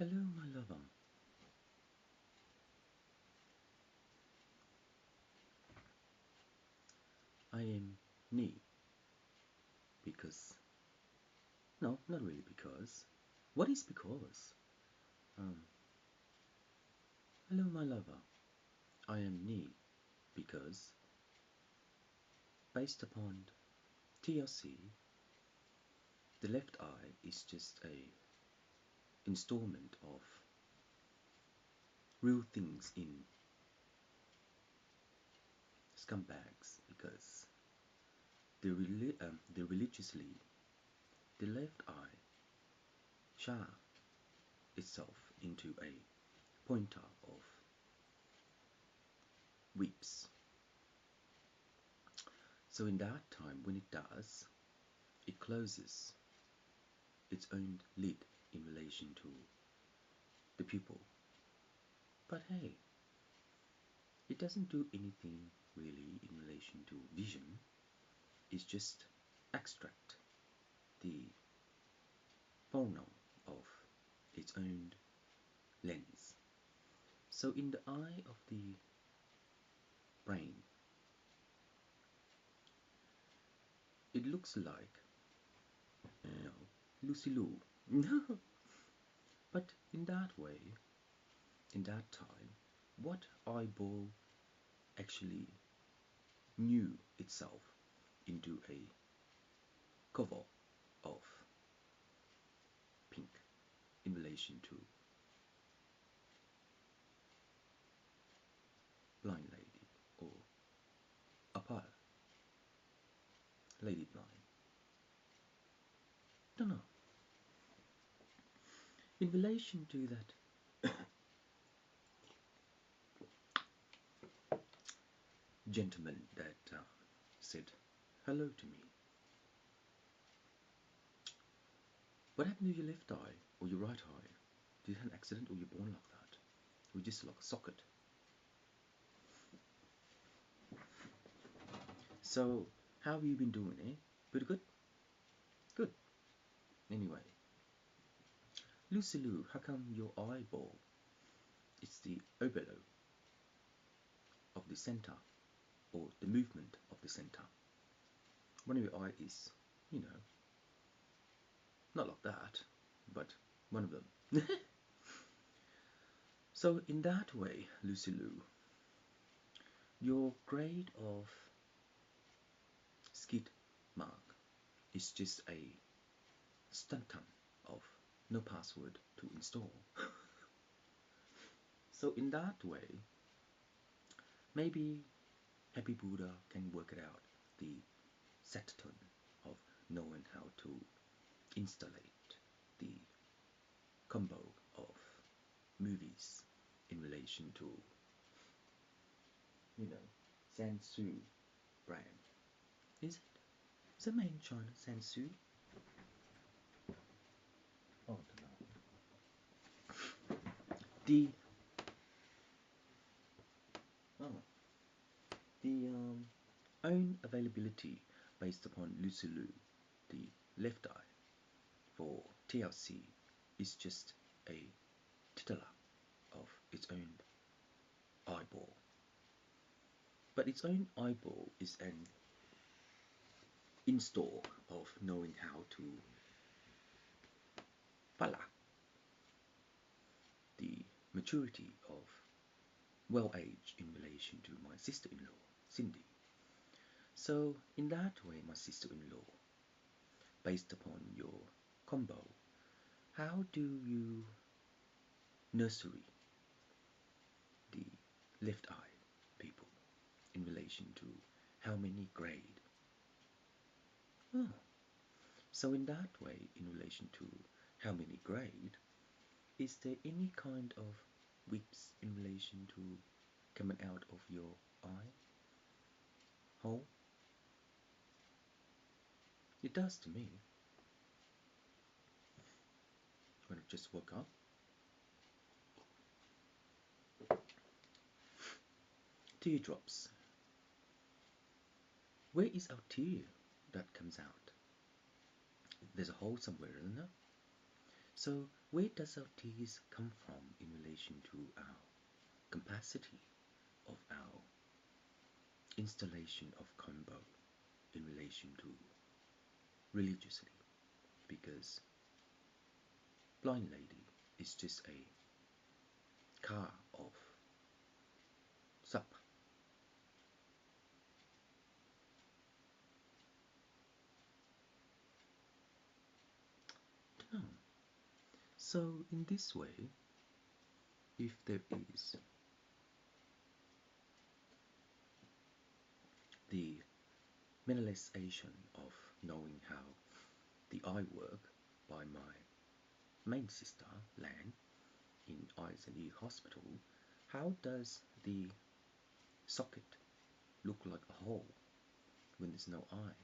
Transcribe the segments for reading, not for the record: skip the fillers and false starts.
Hello, my lover. I am me because. No, not really because. What is because? Um, Hello, my lover. I am me because, based upon TLC, the left eye is just a installment of real things in scumbags because the religiously the left eye shar itself into a pointer of weeps. So in that time when it does, it closes its own lid in relation to the pupil. But hey, it doesn't do anything really in relation to vision. It's just extract the phonon of its own lens. So in the eye of the brain, it looks like, you know, Lucy Lou. No, but in that way, in that time, what eyeball actually knew itself into a cover of pink in relation to blind lady or apart lady blind. Don't know. In relation to that gentleman that said hello to me, what happened to your left eye or your right eye? Did you have an accident or you're born like that? Or just like a socket? So, how have you been doing, eh? Pretty good? Good. Anyway, Lucy Lou, how come your eyeball is the overload of the center or the movement of the center? One of your eye is, you know, not like that, but one of them. So in that way, Lucy Lou, your grade of skid mark is just a stuntun of no password to install. So in that way, maybe Happy Buddha can work it out, the Saturn of knowing how to installate the combo of movies in relation to, you know, Sansu brand. Is it? Is it made in China, Sansu? Oh, I don't know. The oh, the own availability based upon Lucy Lou, the left eye for TLC is just a titiller of its own eyeball. But its own eyeball is an install of knowing how to fala the maturity of well age in relation to my sister-in-law, Cindy. So in that way, my sister-in-law, based upon your combo, how do you nursery the left eye people in relation to how many grade? Oh, so in that way, in relation to how many grade, is there any kind of whips in relation to coming out of your eye hole? It does to me. When I just woke up. Teardrops. Where is our tear that comes out? There's a hole somewhere, isn't there? So where does our T's come from in relation to our capacity of our installation of combo in relation to religiously? Because blind lady is just a car of sup. No. So in this way, if there is the mineralization of knowing how the eye work by my main sister Lan in Eyes and Ear Hospital, how does the socket look like a hole when there's no eye?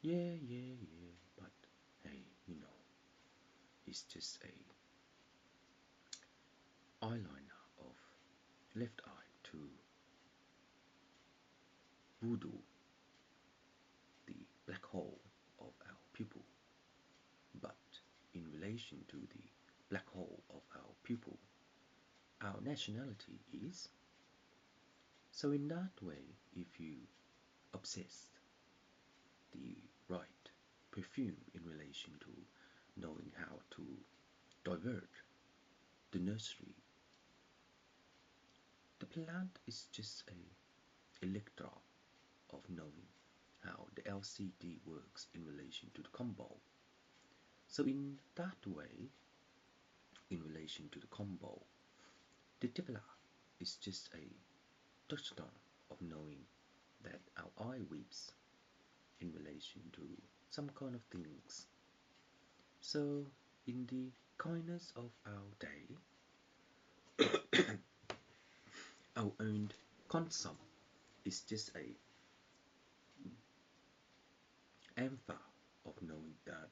Yeah, but hey, it's just a eyeliner of left eye to voodoo the black hole of our pupil. But in relation to the black hole of our pupil, our nationality is. So in that way, if you obsess the right perfume in relation to knowing how to divert the nursery, the plant is just a electra of knowing how the LCD works in relation to the combo. So in that way, in relation to the combo, the Tivla is just a touchstone of knowing that our eye weeps in relation to some kind of things. So in the kindness of our day, our own concept is just a empha of knowing that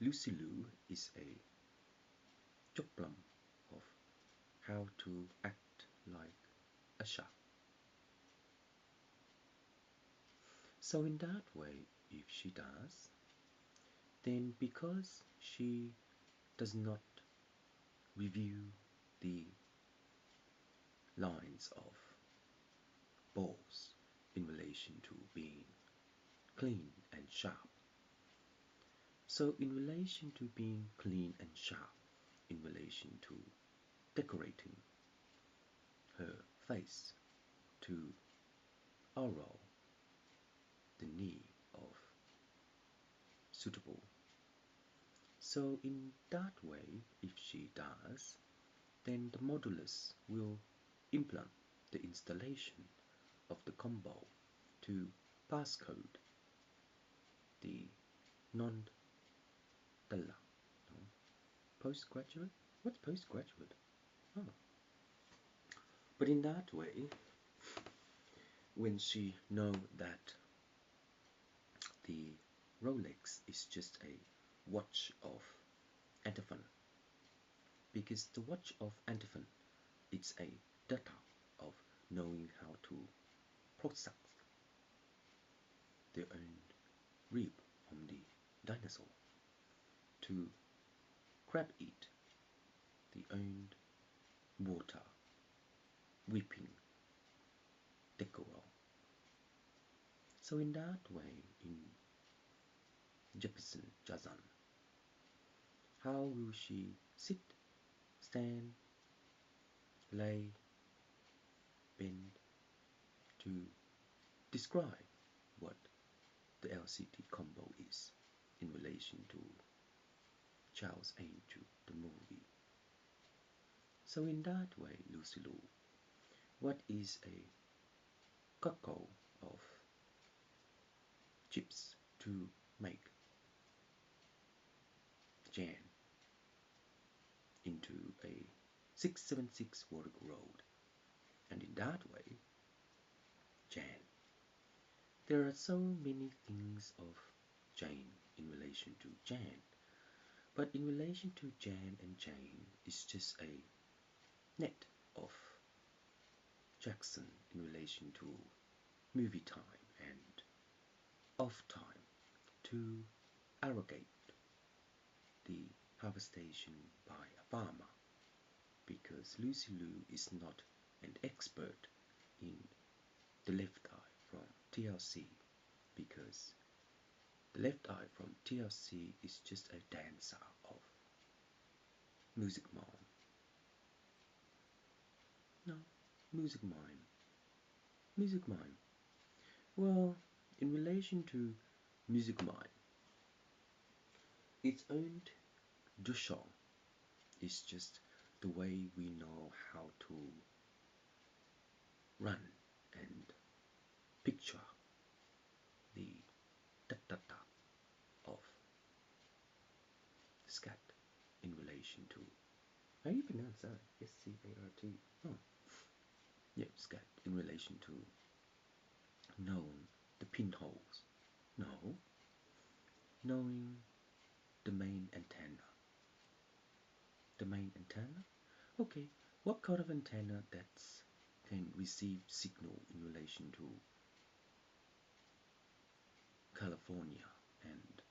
Lucy Lou is a choplum of how to act like a shar. So in that way, if she does, then because she does not review the lines of balls in relation to being clean and sharp. So in relation to being clean and sharp, in relation to decorating her face to arrow the knee of suitable. So in that way, if she does, then the modulus will implement the installation of the combo to passcode the non-dalla. No? Postgraduate? What's postgraduate? Oh. But in that way, when she know that the Rolex is just a watch of antiphon, because the watch of antiphon, it's a data of knowing how to process their own rib from the dinosaur to crab eat the own water weeping decoro. So in that way, in Jefferson Jazan, how will she sit, stand, lay, bend to describe what the LCT combo is in relation to Charles Angel, the movie? So in that way, Lucy Lou, what is a cocoa of chips to make jam into a 676 vertical road, and in that way, jam. There are so many things of Jane in relation to Jan, but in relation to Jan and Jane, it's just a net of Jackson in relation to movie time and of time to arrogate the harvestation by a farmer, because Lucy Liu is not an expert in the left eye from TLC, because the left eye from TLC is just a dancer of music mime. No, music mime. Music mime. Well, in relation to music mime, its own dottY is just the way we know how to run and picture the da of scat in relation to, how do you pronounce that? SCART. Oh, yeah, scat in relation to knowing the pinholes. No, knowing the main antenna. The main antenna? Okay, what kind of antenna that can receive signal in relation to California and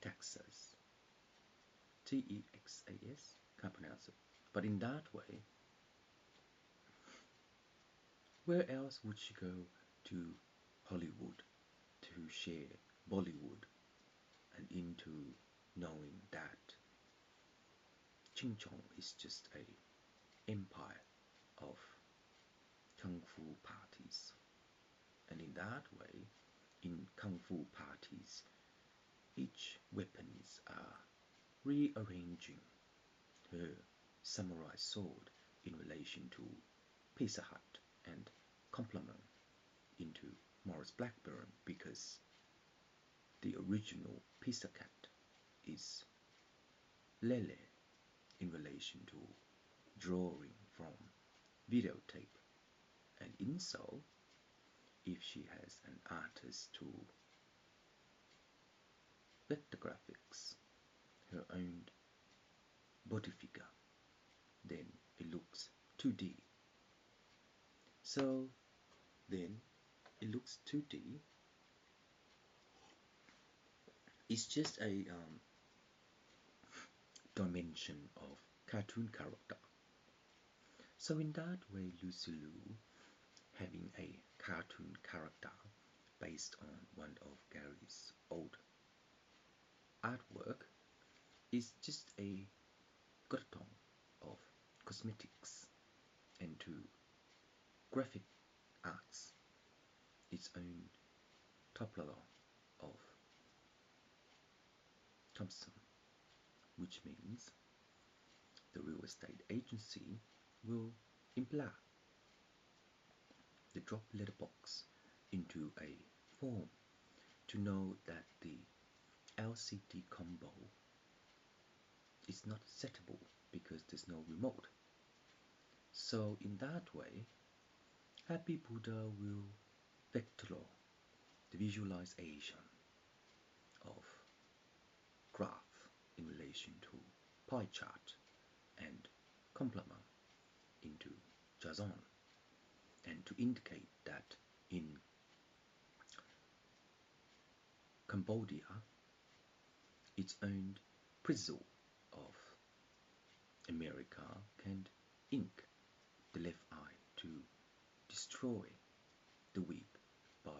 Texas? TEXAS? Can't pronounce it. But in that way, where else would she go to Hollywood to share Bollywood and into knowing that Ching Chong is just a empire of kung fu parties, and in that way, in kung fu parties, each weapons are rearranging her samurai sword in relation to Pizza Hut and complement into Morris Blackburn, because the original Pizza Cat is Lele in relation to drawing from videotape, and in so, if she has an artist to vectographics her own body figure, then it looks 2D. So then it looks 2D. It's just a dimension of cartoon character. So in that way, Lucy Liu having a cartoon character based on one of Gary's old artwork is just a gratin of cosmetics and to graphic arts its own top level of Thompson, which means the real estate agency will implant the drop letterbox into a form to know that the LCD combo is not settable because there's no remote. So in that way, Happy Buddha will vector the visualization of graph in relation to pie chart and complement into JSON, and to indicate that in Cambodia its own prism of America can ink the left eye to destroy the wig by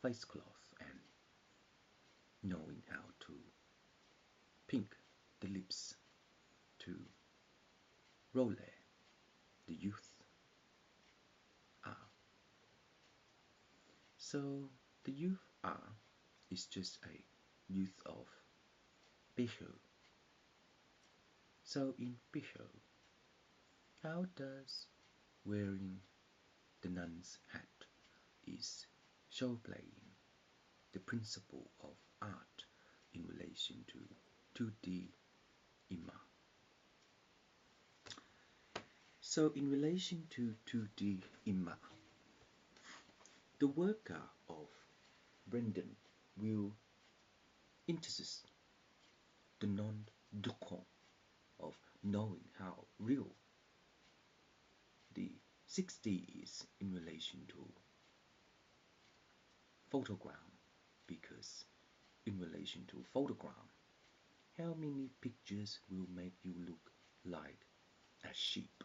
face cloth and knowing how to pink the lips to roll the youth are. So the youth are is just a youth of Bihu. So in Bihu, how does wearing the nun's hat is show playing the principle of art in relation to 2D Ima. So in relation to 2D Ima, the worker of Brendan will intersect the non-dukong of knowing how real the 6D is in relation to photogram, because in relation to photogram, how many pictures will make you look like a sheep?